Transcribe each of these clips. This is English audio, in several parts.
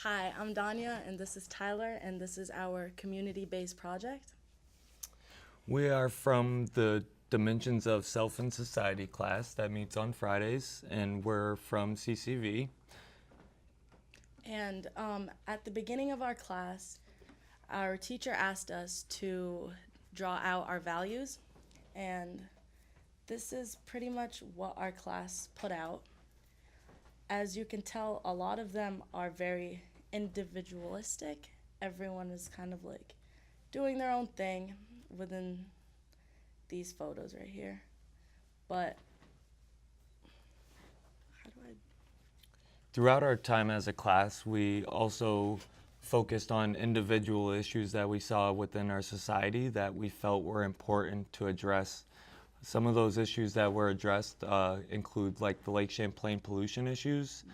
Hi, I'm Danya, and this is Tyler, and this is our community-based project. We are from the Dimensions of Self and Society class that meets on Fridays, and we're from CCV. And at the beginning of our class, our teacher asked us to draw out our values, and this is pretty much what our class put out. As you can tell, a lot of them are very individualistic. Everyone is kind of like doing their own thing within these photos right here. But how do I Throughout our time as a class, we also focused on individual issues that we saw within our society that we felt were important to address. Some of those issues that were addressed include like the Lake Champlain pollution issues,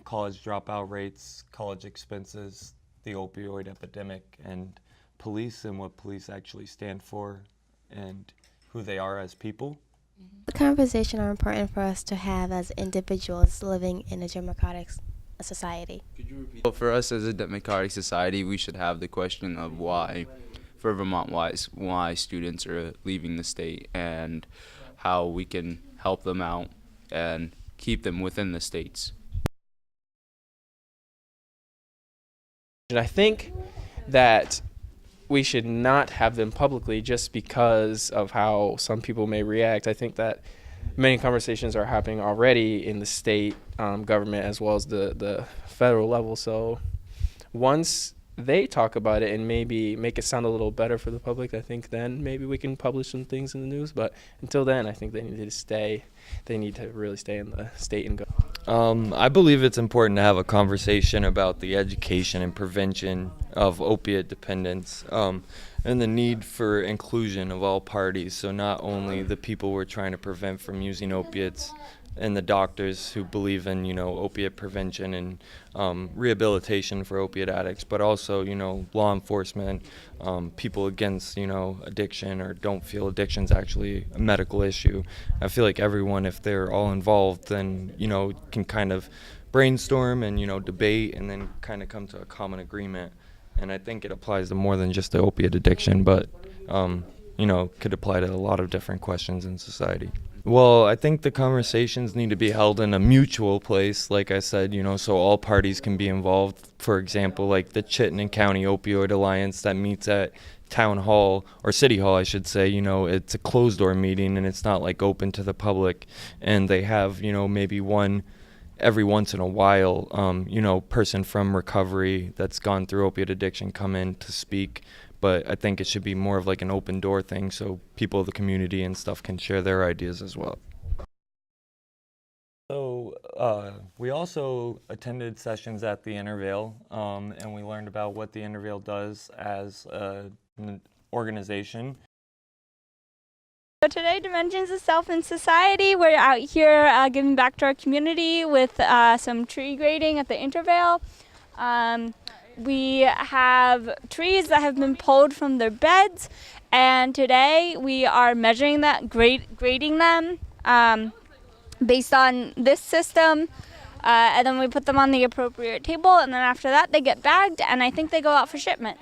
college dropout rates, college expenses, the opioid epidemic, and police and what police actually stand for and who they are as people. The conversations are important for us to have as individuals living in a democratic society. Well, for us as a democratic society, we should have the question of why, for Vermont, why students are leaving the state and how we can help them out and keep them within the states. I think that we should not have them publicly just because of how some people may react. I think that many conversations are happening already in the state government as well as the federal level. So once they talk about it and maybe make it sound a little better for the public, I think then maybe we can publish some things in the news. But until then, I think they need to stay. They need to really stay in the state and go. I believe it's important to have a conversation about the education and prevention of opiate dependence and the need for inclusion of all parties. So not only the people we're trying to prevent from using opiates and the doctors who believe in, opiate prevention and rehabilitation for opiate addicts, but also, law enforcement, people against, addiction or don't feel addiction's actually a medical issue. I feel like everyone, if they're all involved, then, can kind of brainstorm and, debate and then kind of come to a common agreement. And I think it applies to more than just the opiate addiction, but, could apply to a lot of different questions in society. Well, I think the conversations need to be held in a mutual place, like I said, so all parties can be involved. For example, like the Chittenden County Opioid Alliance that meets at Town Hall, or City Hall, I should say, it's a closed-door meeting and it's not like open to the public. And they have, maybe one every once in a while, person from recovery that's gone through opiate addiction come in to speak. But I think it should be more of like an open door thing so people of the community and stuff can share their ideas as well. So we also attended sessions at the Intervale, and we learned about what the Intervale does as an organization. So today, Dimensions of Self and Society, we're out here giving back to our community with some tree grading at the Intervale. We have trees that have been pulled from their beds, and today we are measuring that, grading them based on this system, and then we put them on the appropriate table, and then after that they get bagged, and I think they go out for shipment.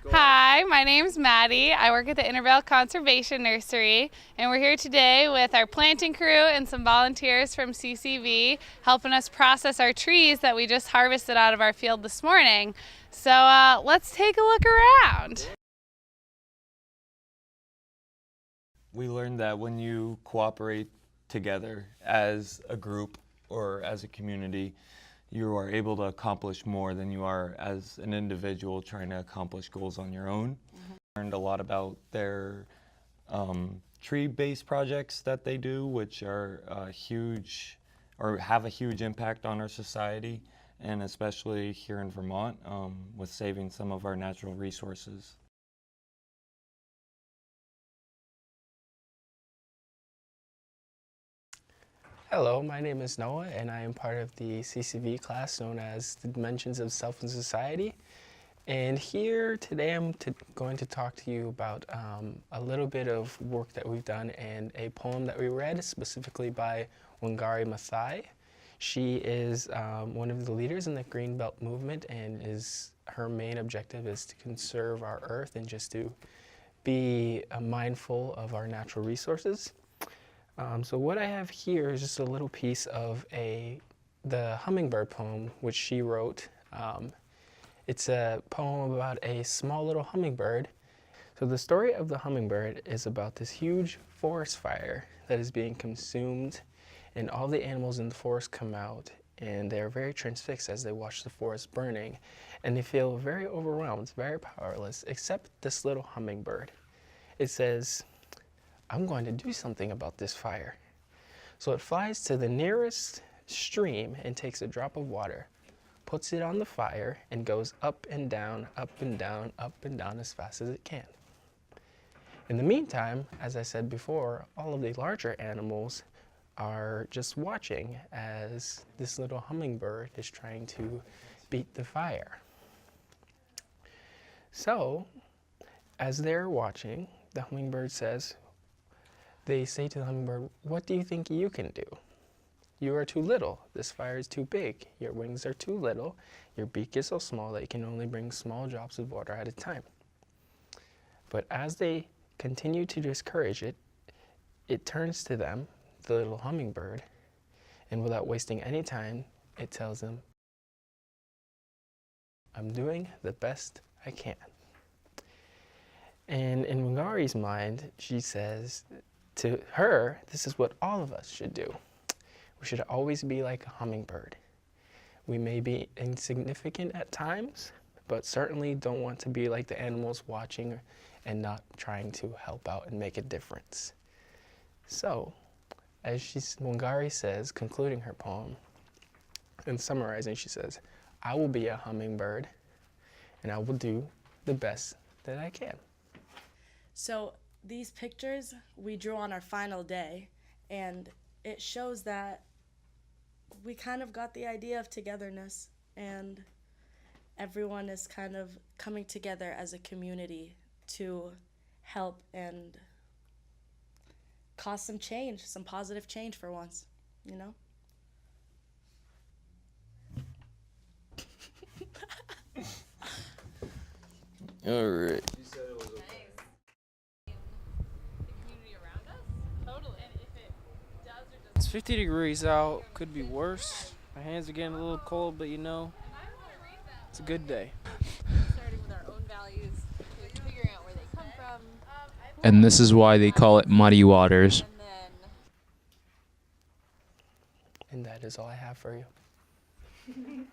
Hi, my name's Maddie. I work at the Intervale Conservation Nursery, and we're here today with our planting crew and some volunteers from CCV helping us process our trees that we just harvested out of our field this morning. So let's take a look around. We learned that when you cooperate together as a group or as a community, you are able to accomplish more than you are as an individual trying to accomplish goals on your own. Learned a lot about their tree-based projects that they do, which are huge or have a huge impact on our society, and especially here in Vermont with saving some of our natural resources. Hello, my name is Noah, and I am part of the CCV class known as the Dimensions of Self and Society. And here today I'm going to talk to you about a little bit of work that we've done and a poem that we read, specifically by Wangari Maathai. She is one of the leaders in the Green Belt movement, and her main objective is to conserve our earth and just to be mindful of our natural resources. So what I have here is just a little piece of the hummingbird poem, which she wrote. It's a poem about a small little hummingbird. So the story of the hummingbird is about this huge forest fire that is being consumed, and all the animals in the forest come out, and they're very transfixed as they watch the forest burning, and they feel very overwhelmed, very powerless, except this little hummingbird. It says, "I'm going to do something about this fire." So it flies to the nearest stream and takes a drop of water, puts it on the fire, and goes up and down, up and down, up and down as fast as it can. In the meantime, as I said before, all of the larger animals are just watching as this little hummingbird is trying to beat the fire. So, as they're watching, the hummingbird they say to the hummingbird, "What do you think you can do? You are too little. This fire is too big. Your wings are too little. Your beak is so small that you can only bring small drops of water at a time." But as they continue to discourage it, it turns to them, the little hummingbird, and without wasting any time, it tells them, "I'm doing the best I can." And in Wangari's mind, she says to her, this is what all of us should do. We should always be like a hummingbird. We may be insignificant at times, but certainly don't want to be like the animals watching and not trying to help out and make a difference. So, as Wangari says, concluding her poem and summarizing, she says, "I will be a hummingbird and I will do the best that I can." So these pictures we drew on our final day, and it shows that we kind of got the idea of togetherness, and everyone is kind of coming together as a community to help and cause some change, some positive change for once, you know? All right. It's 50 degrees out, could be worse. My hands are getting a little cold, but you know, it's a good day. Starting with our own values, figuring out where they come from. And this is why they call it muddy waters. And that is all I have for you.